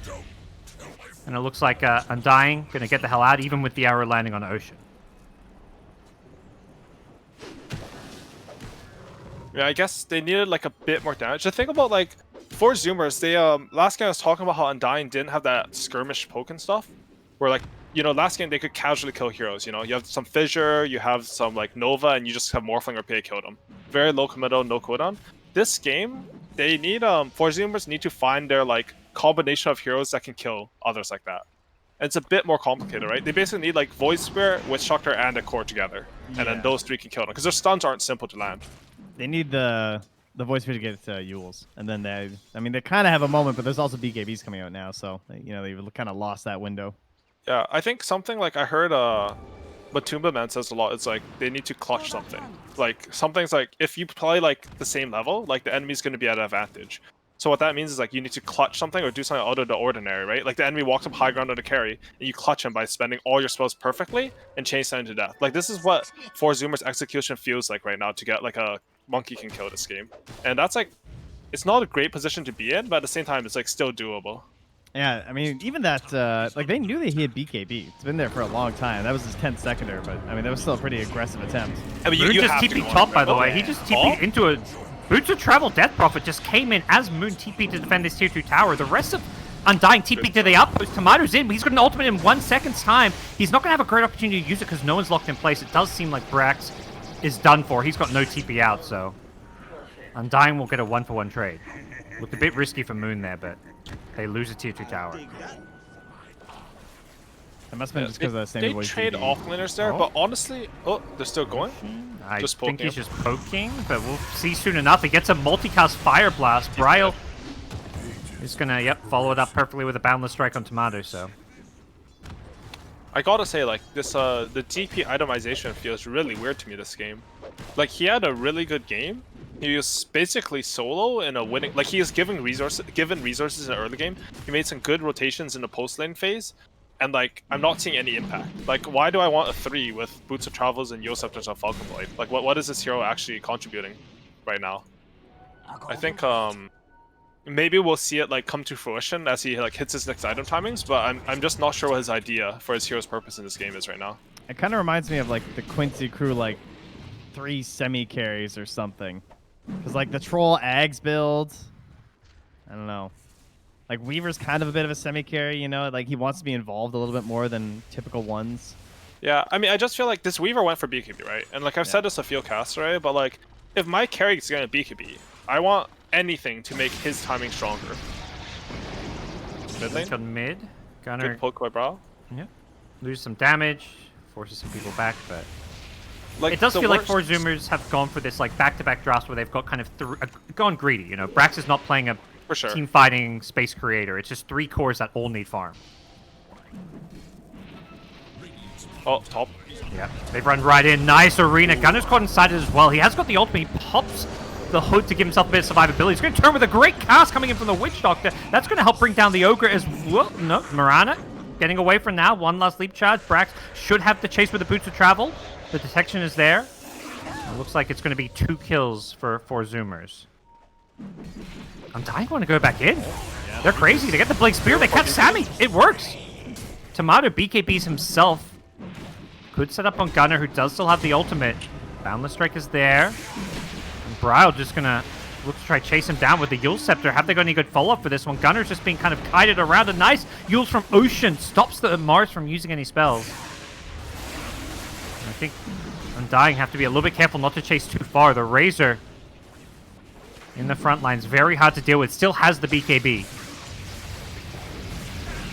And it looks like Undying going to get the hell out, even with the arrow landing on Ocean. Yeah, I guess they needed like a bit more damage. The thing about like 4 Zoomers, they last game I was talking about how Undying didn't have that skirmish poke and stuff, where like, you know, last game they could casually kill heroes. You know, you have some Fissure, you have some like Nova, and you just have Morphling or PA kill them. Very low committal, no cooldown. This game, they need 4 Zoomers need to find their like combination of heroes that can kill others like that. And it's a bit more complicated, right? They basically need like Void Spirit, Witch Doctor, and a Core together, and then those 3 can kill them because their stuns aren't simple to land. They need the voice to get Yules, and then they kind of have a moment, but there's also BKBs coming out now, so you know they've kind of lost that window. Yeah, I think something like I heard Matumba Man says a lot. It's like they need to clutch something. Like something's like if you play like the same level, like the enemy's going to be at an advantage. So what that means is like you need to clutch something or do something out of the ordinary, right? Like the enemy walks up high ground on the carry, and you clutch him by spending all your spells perfectly and chase them to death. Like this is what 4 Zoomers execution feels like right now to get like a Monkey King kill this game. And that's like, it's not a great position to be in, but at the same time, it's like still doable. Yeah, I mean, even that, like they knew that he had BKB. It's been there for a long time. That was his 10th seconder, but I mean, that was still a pretty aggressive attempt. I mean, Moon you just have to TP'd go top, on, by the right? way. He just TP'd into a Boots of Travel Death Prophet just came in as Moon TP'd to defend this tier 2 tower. The rest of Undying TP'd to the outpost. Tomato's in, but he's got an ultimate in 1 second's time. He's not going to have a great opportunity to use it because no one's locked in place. It does seem like Brax is done for. He's got no TP out, so Undying will get a 1-for-1 trade. Looked a bit risky for Moon there, but they lose a tier 2 tower. It must have been just because of that same They voice. trade offlaners there, but honestly, they're still going. I Just think poking he's him. just poking, but we'll see soon enough. He gets a multicast Fire Blast. Bryle is going to, follow it up perfectly with a Boundless Strike on Tomato, so. I gotta say, like this, the DP itemization feels really weird to me this game. Like he had a really good game. He was basically solo in a winning. Like he was given resources in the early game. He made some good rotations in the post lane phase, and like I'm not seeing any impact. Like why do I want a 3 with Boots of Travels and Yosef and Falcon Blade? Like what is this hero actually contributing right now? I think maybe we'll see it like come to fruition as he like hits his next item timings, but I'm just not sure what his idea for his hero's purpose in this game is right now. It kind of reminds me of like the Quincy crew, like 3 semi carries or something. Because like the Troll Ags build, I don't know. Like Weaver's kind of a bit of a semi-carry, you know, like he wants to be involved a little bit more than typical ones. Yeah, I mean, I just feel like this Weaver went for BKB, right? And like I've said this a few casts, right? But like, if my carry is going to BKB, I want anything to make his timing stronger. Mid lane? Got mid. Gunner. Good poke by Brawl. Yeah. Lose some damage, forces some people back, but Like, it does the feel like worst- four Zoomers have gone for this like back-to-back drafts where they've got kind of gone greedy. You know, Brax is not playing a For sure. team fighting space creator. It's just 3 cores that all need farm. Oh, top. Yeah, they've run right in. Nice arena. Gunner's caught inside it as well. He has got the ultimate. He pops the hood to give himself a bit of survivability. He's going to turn with a great cast coming in from the Witch Doctor. That's going to help bring down the Ogre as well. No, Mirana getting away from now. One last leap charge. Brax should have the chase with the boots of travel. The detection is there. It looks like it's going to be 2 kills for 4 Zoomers. Undying want to go back in. They're crazy. They get the Blade Spear. They catch Sammy. It works. Tomato BKBs himself. Could set up on Gunner, who does still have the ultimate. Boundless Strike is there. And Bryle just gonna look to try chase him down with the Yule Scepter. Have they got any good follow-up for this one? Gunner's just being kind of kited around. A nice Yules from Ocean stops the Mars from using any spells. And I think Undying have to be a little bit careful not to chase too far. The Razor in the front lines, very hard to deal with. Still has the BKB.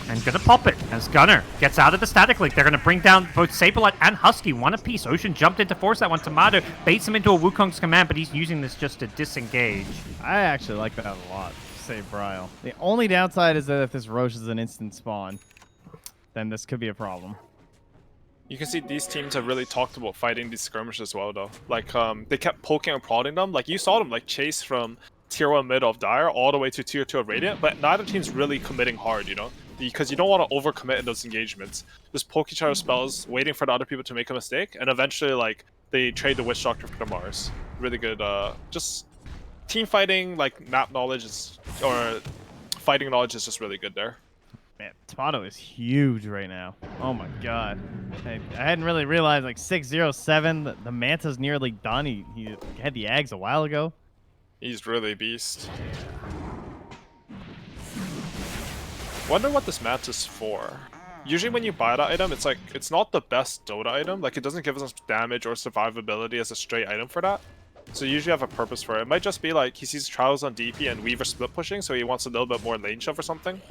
And gonna pop it as Gunner gets out of the static link. They're gonna bring down both Saberlight and Husky, one apiece. Ocean jumped in to force that one. Tomato baits him into a Wukong's command, but he's using this just to disengage. I actually like that a lot. Save Bryle. The only downside is that if this Roche is an instant spawn, then this could be a problem. You can see these teams have really talked about fighting these skirmishes as well, though. Like, they kept poking and prodding them. Like, you saw them, like, chase from tier 1 mid of Dire all the way to tier 2 of Radiant, but neither team's really committing hard, you know? Because you don't want to overcommit in those engagements. Just poke each other's spells, waiting for the other people to make a mistake, and eventually, like, they trade the Witch Doctor for the Mars. Really good, just team fighting, like, map knowledge is, or fighting knowledge is just really good there. Man, Tomato is huge right now. Oh my god. I hadn't really realized, like, 607, the Manta's nearly done. He had the Ags a while ago. He's really beast. Wonder what this match is for. Usually when you buy that item, it's like, it's not the best Dota item. Like, it doesn't give us damage or survivability as a straight item for that. So you usually have a purpose for it. It might just be like, he sees Trials on DP and Weaver split pushing, so he wants a little bit more lane shove or something.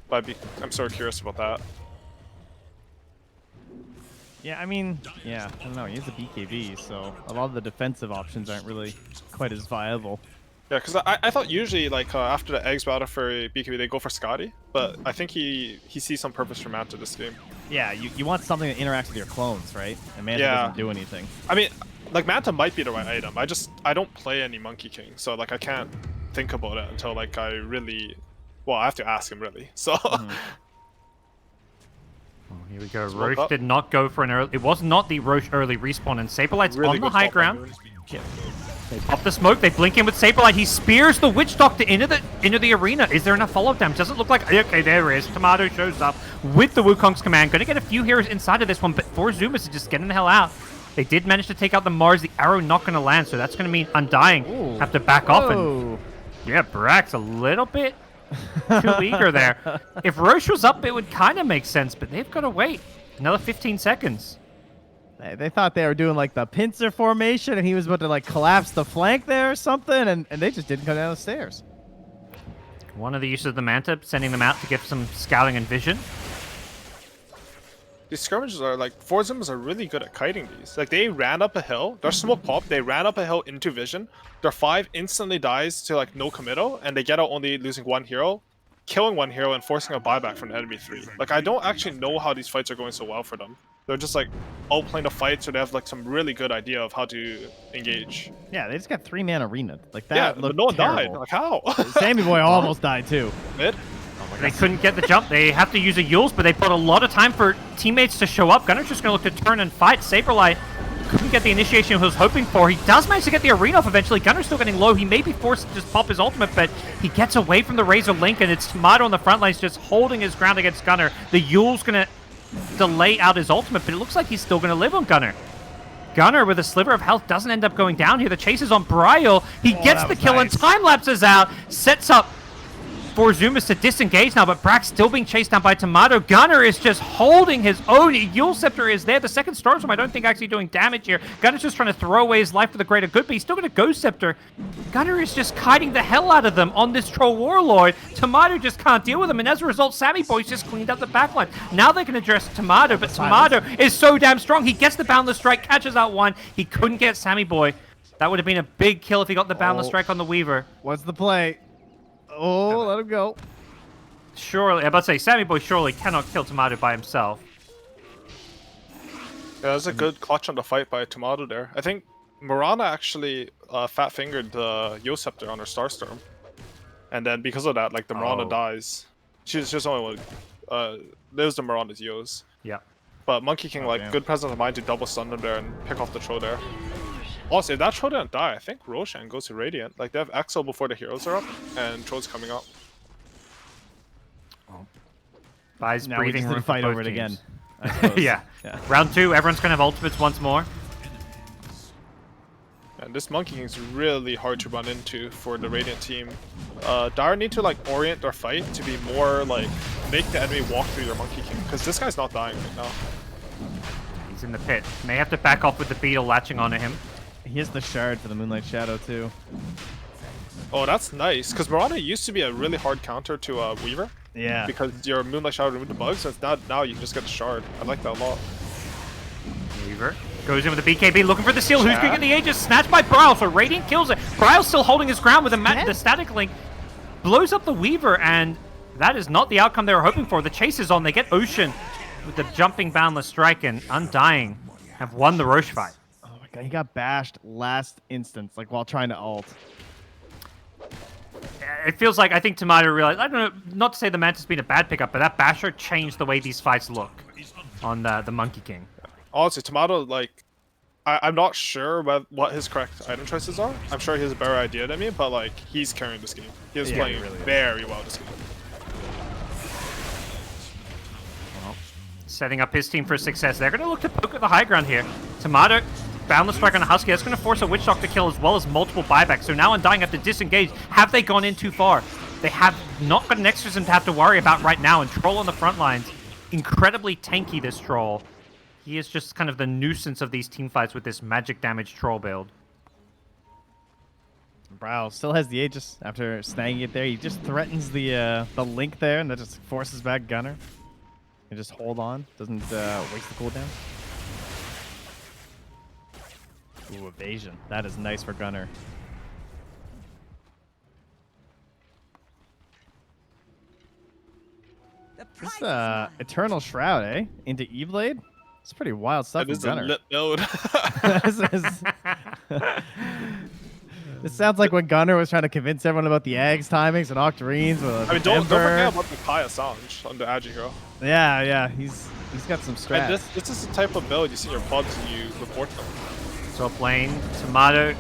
But I'm sort of curious about that. Yeah, I mean, yeah, I don't know. He has a BKB, so a lot of the defensive options aren't really quite as viable. Yeah, because I thought usually, like, after the eggs battle for BKB, they go for Scotty. But I think he sees some purpose for Manta this game. Yeah, you want something that interacts with your clones, right? And Manta Yeah. doesn't do anything. I mean, like, Manta might be the right item. I don't play any Monkey King, so, like, I can't think about it until, like, I really... Well, I have to ask him, really. So... Oh, here we go. Smoke Roche up. did not go for an early... It was not the Roche early respawn, and Saberlight's Really on the good high top by ground. Moon. They pop the smoke. They blink in with Saberlight. He spears the Witch Doctor into the arena. Is there enough follow-up damage? Doesn't look like... Okay, there is. Tomato shows up with the Wukong's command. Going to get a few heroes inside of this one, but 4 Zoomers are just getting the hell out. They did manage to take out the Mars. The arrow not going to land, so that's going to mean Undying Ooh. have to back off. And Oh. yeah, Brax a little bit too eager there. If Roche was up, it would kind of make sense, but they've got to wait another 15 seconds. They thought they were doing like the pincer formation and he was about to like collapse the flank there or something, and they just didn't come down the stairs. One of the uses of the Manta, sending them out to get some scouting and vision. These skirmishes are like, 4 Zoomers are really good at kiting these. Like, they ran up a hill, their smoke pop, they ran up a hill into vision, their 5 instantly dies to like no committal, and they get out only losing 1 hero, killing 1 hero and forcing a buyback from the enemy 3. Like, I don't actually know how these fights are going so well for them. They're just like outplaying the fight, so they have like some really good idea of how to engage. Yeah, they just got 3-man arena. Like that Yeah, looked but no one died. terrible. Like, how? Sammy Boy almost died too. Mid? They couldn't get the jump. They have to use a Yules, but they put a lot of time for teammates to show up. Gunner's just going to look to turn and fight. Saberlight couldn't get the initiation he was hoping for. He does manage to get the arena off eventually. Gunner's still getting low. He may be forced to just pop his ultimate, but he gets away from the Razor Link, and it's Tomato on the front lines just holding his ground against Gunner. The Yule's going to delay out his ultimate, but it looks like he's still going to live on Gunner. Gunner, with a sliver of health, doesn't end up going down here. The chase is on Bryle. He gets that the was kill nice. and time lapses out, sets up for Zumas to disengage now, but Brack's still being chased down by Tomato. Gunner is just holding his own. Yule Scepter is there. The second Starstorm, I don't think, actually doing damage here. Gunner's just trying to throw away his life for the greater good, but he's still going to Ghost Scepter. Gunner is just kiting the hell out of them on this Troll Warlord. Tomato just can't deal with him, and as a result, Sammy Boy's just cleaned up the backline. Now they can address Tomato, but Tomato is so damn strong. He gets the Boundless Strike, catches out one. He couldn't get Sammy Boy. That would have been a big kill if he got the Boundless Strike on the Weaver. What's the play? Oh, let him go. Surely, I'm about to say, Sammy Boy surely cannot kill Tomato by himself. Yeah, that's a good clutch on the fight by Tomato there. I think Mirana actually fat-fingered the Yo Scepter on her Starstorm. And then because of that, like, the Mirana dies. She's just only one. Lives the Mirana's Yos. Yeah. But Monkey King, like, good presence of mind to double stun them there and pick off the Troll there. Also, if that Troll didn't die, I think Roshan goes to Radiant. Like, they have Exo before the heroes are up, and Troll's coming up. Buys Now we breathing just need room to fight for over both it again. teams. I suppose. Yeah. Round 2, everyone's going to have ultimates once more. And this Monkey King's really hard to run into for the Radiant team. Dire need to, like, orient their fight to be more, like, make the enemy walk through their Monkey King, because this guy's not dying right now. He's in the pit. May have to back off with the Beetle latching onto him. He has the shard for the Moonlight Shadow, too. Oh, that's nice, because Mirana used to be a really hard counter to Weaver. Yeah. Because your Moonlight Shadow removed the bugs, so it's not, now you can just get the shard. I like that a lot. Weaver goes in with the BKB, looking for the seal. Who's going to get the Aegis? Snatched by Bryle, so Radiant kills it. Bryle's still holding his ground with the Static Link. Blows up the Weaver, and that is not the outcome they were hoping for. The chase is on. They get Ocean with the jumping Boundless Strike, and Undying have won the Roche fight. Oh my god, he got bashed last instance, like, while trying to ult. It feels like, I think Tomato realized, I don't know, not to say the Mantis been a bad pickup, but that Basher changed the way these fights look on the Monkey King. Honestly, Tomato, like, I'm not sure what his correct item choices are. I'm sure he has a better idea than me, but, like, he's carrying this game. He is playing really very well this game. Well, setting up his team for success. They're going to look to poke at the high ground here. Tomato, Boundless Strike on a Husky. That's going to force a Witch Doctor kill as well as multiple buybacks. So now Undying have to disengage. Have they gone in too far? They have not got an exorcism to have to worry about right now. And Troll on the front lines. Incredibly tanky, this Troll. He is just kind of the nuisance of these teamfights with this magic damage Troll build. Bryle still has the Aegis after snagging it there. He just threatens the link there, and that just forces back Gunner. And just hold on. Doesn't waste the cooldown. Ooh, evasion. That is nice for Gunner. This Eternal Shroud, eh? Into E-Blade? It's pretty wild stuff from Gunner. Lit build. This sounds like when Gunner was trying to convince everyone about the Ags timings and Octarines. I mean, don't forget about the Kai Assange on the Agi hero. Yeah, he's got some strats. And this is the type of build you see in your pubs and you report them. Top lane, Tomato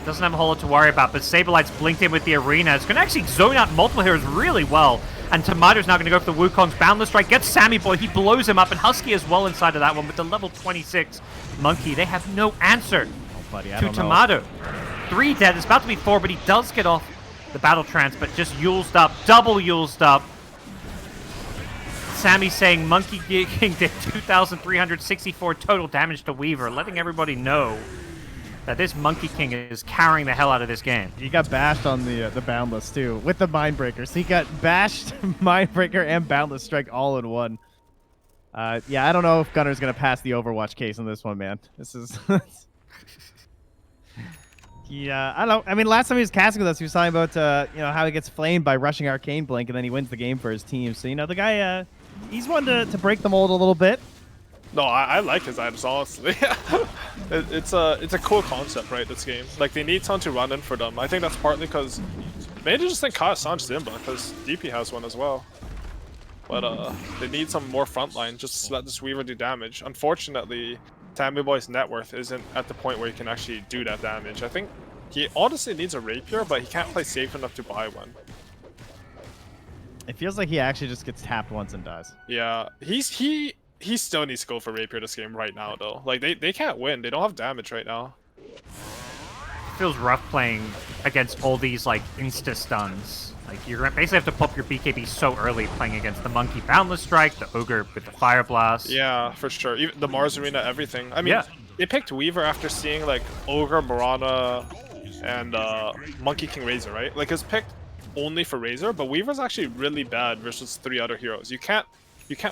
doesn't have a whole lot to worry about, but Saberlight's blinked in with the arena. It's going to actually zone out multiple heroes really well. And Tomato's now going to go for the Wukong's Boundless Strike, gets Sammy Boy, he blows him up, and Husky as well inside of that one with the level 26 Monkey. They have no answer to Tomato. 3 dead, it's about to be 4, but he does get off the Battle Trance, but just Yulesed up, double Yulesed up. Sammy saying Monkey King did 2,364 total damage to Weaver, letting everybody know that this Monkey King is carrying the hell out of this game. He got bashed on the Boundless too, with the Mindbreaker. So he got bashed, Mindbreaker, and Boundless Strike all in one. Yeah, I don't know if Gunner's gonna pass the Overwatch case on this one, man. This is. Yeah, I don't know. I mean, last time he was casting with us, he was talking about how he gets flamed by rushing Arcane Blink, and then he wins the game for his team. So the guy, he's one to break the mold a little bit. No, I like his items, honestly. It's a cool concept, right, this game. Like, they need someone to run in for them. I think that's partly because... Maybe they just think Kai Assange Zimba, because DP has one as well. But they need some more frontline, just to let this Weaver do damage. Unfortunately, Sammy Boy's net worth isn't at the point where he can actually do that damage. I think he honestly needs a Rapier, but he can't play safe enough to buy one. It feels like he actually just gets tapped once and dies. Yeah, he still needs to go for Rapier this game right now, though. Like, they can't win. They don't have damage right now. feels rough playing against all these like insta stuns. Like you're gonna basically have to pop your BKB so early playing against the Monkey Boundless Strike, the Ogre with the Fire Blast. Yeah, for sure. Even the Mars Arena, everything. I mean, Yeah. they picked Weaver after seeing like Ogre, Mirana, and Monkey King Razor, right? Like it's picked only for Razor, but Weaver's actually really bad versus 3 other heroes. You can't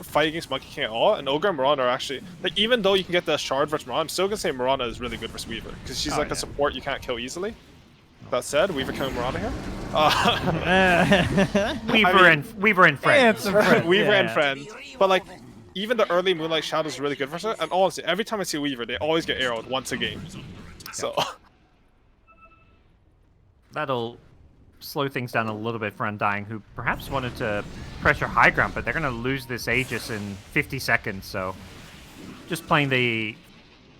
fight against Monkey King at all, and Ogre and Mirana are actually like, even though you can get the shard versus Mirana, I'm still gonna say Mirana is really good versus Weaver because she's like a support you can't kill easily. That said, Weaver killing Mirana here. Weaver and friends. Weaver and friend. But like, even the early Moonlight Shadow is really good for her. And honestly, every time I see Weaver, they always get arrowed once a game. So That'll slow things down a little bit for Undying, who perhaps wanted to pressure high ground, but they're going to lose this Aegis in 50 seconds. So just playing the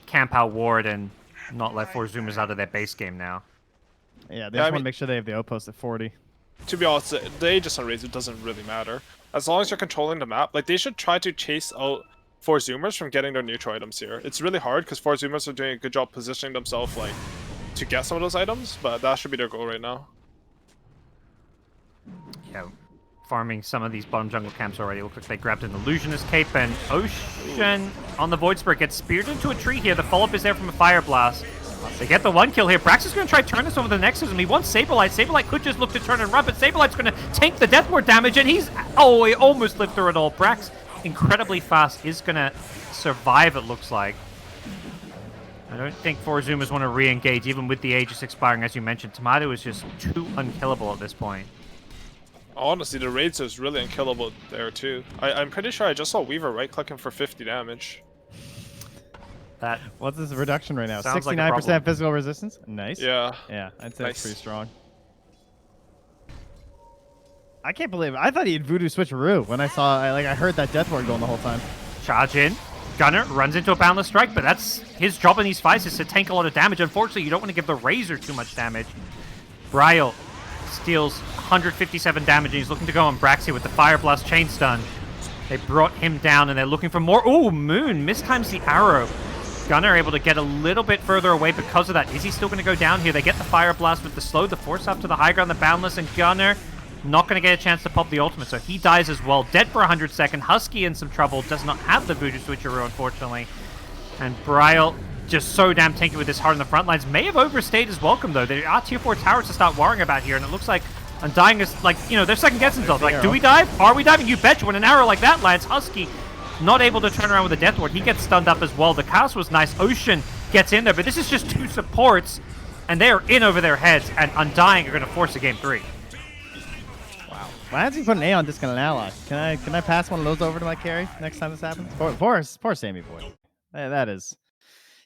camp out ward and not let 4 Zoomers out of their base game now. Yeah, they just want to make sure they have the outpost at 40. to be honest, the Aegis on Razor doesn't really matter. As long as you're controlling the map, like they should try to chase out 4 Zoomers from getting their neutral items here. It's really hard because 4 Zoomers are doing a good job positioning themselves like to get some of those items, but that should be their goal right now. Yeah, farming some of these bottom jungle camps already. Looks like they grabbed an Illusionist Cape, and Ocean on the Void Spirit gets speared into a tree here. The follow-up is there from a Fire Blast. They get the 1 kill here. Brax is going to try to turn this over the Nexus, and he wants Saberlight. Saberlight could just look to turn and run, but Saberlight's going to tank the Death Ward damage, and he's... Oh, he almost lived through it all. Brax, incredibly fast, is going to survive, it looks like. I don't think 4 Zoomers want to re-engage, even with the Aegis expiring, as you mentioned. Tomato is just too unkillable at this point. Honestly, the Razor is really unkillable there, too. I'm pretty sure I just saw Weaver right-clicking for 50 damage. That What's his reduction right now? sounds like a 69% problem. physical resistance? Nice. Yeah. Yeah, I'd say Nice. it's pretty strong. I can't believe it. I thought he had Voodoo Switcheroo when I heard that Death Ward going the whole time. charge in. Gunner runs into a Boundless Strike, but that's his job in these fights is to tank a lot of damage. Unfortunately, you don't want to give the Razor too much damage. Bryle steals 157 damage, and he's looking to go on Brax here with the Fire Blast Chain Stun. They brought him down, and they're looking for more. Ooh, Moon mistimes the arrow. Gunner able to get a little bit further away because of that. Is he still going to go down here? They get the Fire Blast with the slow, the force up to the high ground, the Boundless, and Gunner not going to get a chance to pop the ultimate, so he dies as well. Dead for 100 seconds. Husky in some trouble. Does not have the Voodoo Switcheroo, unfortunately. And Bryle just so damn tanky with his heart on the front lines. May have overstayed his welcome, though. There are tier 4 towers to start worrying about here, and it looks like Undying is, like, you know, they're second-guessing themselves. Like, do we dive? Are we diving? You betcha. When an arrow like that lands, Husky not able to turn around with a Death Ward. He gets stunned up as well. The cast was nice. Ocean gets in there, but this is just 2 supports, and they are in over their heads, and Undying are going to force a game 3. Why hasn't he put an A on Discount Ally? Can I pass one of those over to my carry next time this happens? Poor Sammy boy. That is.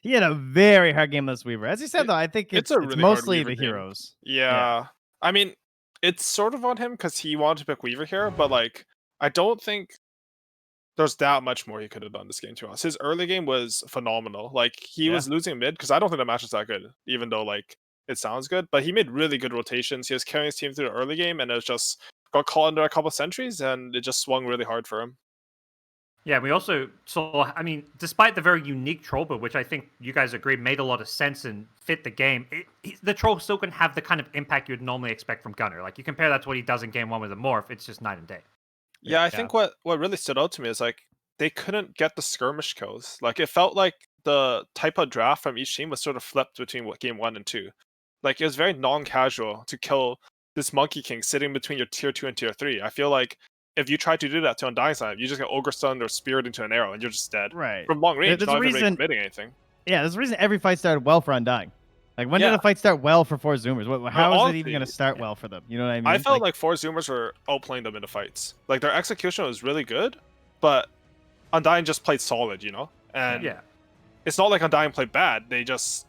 He had a very hard game against Weaver. As you said, though, I think it's really hard mostly Weaver the game. heroes. Yeah. I mean, it's sort of on him because he wanted to pick Weaver here, but like, I don't think there's that much more he could have done this game to us. His early game was phenomenal. Like, he was losing mid because I don't think the match is that good, even though like it sounds good. But he made really good rotations. He was carrying his team through the early game, and it was just got caught under a couple of sentries, and it just swung really hard for him. Yeah, we also saw, I mean, despite the very unique troll build, which I think you guys agree made a lot of sense and fit the game, the troll still can have the kind of impact you'd normally expect from Gunner. Like, you compare that to what he does in game 1 with a Morph, it's just night and day. Yeah, I think what really stood out to me is like they couldn't get the skirmish kills. Like, it felt like the type of draft from each team was sort of flipped between game 1 and 2. Like, it was very non-casual to kill this Monkey King sitting between your tier 2 and tier 3. I feel like if you try to do that to Undying side, you just get Ogre Stunned or Speared into an arrow, and you're just dead. Right. From long range, There's not a even really reason- committing anything. Yeah, there's a reason every fight started well for Undying. Like, when did a fight start well for 4 Zoomers? How is it honestly, even going to start well for them? You know what I mean? I felt like 4 Zoomers were outplaying them in the fights. Like, their execution was really good, but Undying just played solid, you know? And Yeah. it's not like Undying played bad. They just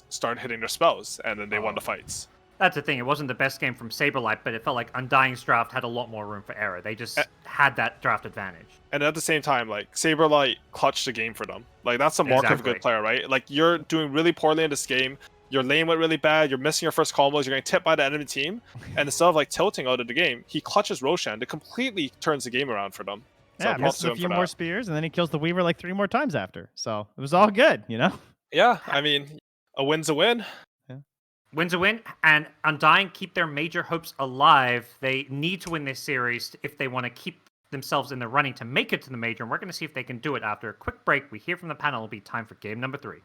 started hitting their spells, and then they won the fights. That's the thing. It wasn't the best game from Saberlight, but it felt like Undying's draft had a lot more room for error. They just had that draft advantage. And at the same time, like, Saberlight clutched the game for them. Like, that's the mark of a Exactly. good player, right? Like, you're doing really poorly in this game. Your lane went really bad. You're missing your first combos. You're getting tipped by the enemy team. And instead of, like, tilting out of the game, he clutches Roshan. It completely turns the game around for them. So yeah, props misses to a him few for more that. spears, and then he kills the Weaver like 3 more times after. So it was all good, you know? Yeah, I mean, a win's a win. Win's a win, and Undying keep their major hopes alive. They need to win this series if they want to keep themselves in the running to make it to the major, and we're going to see if they can do it after a quick break. We hear from the panel. It'll be time for game number 3.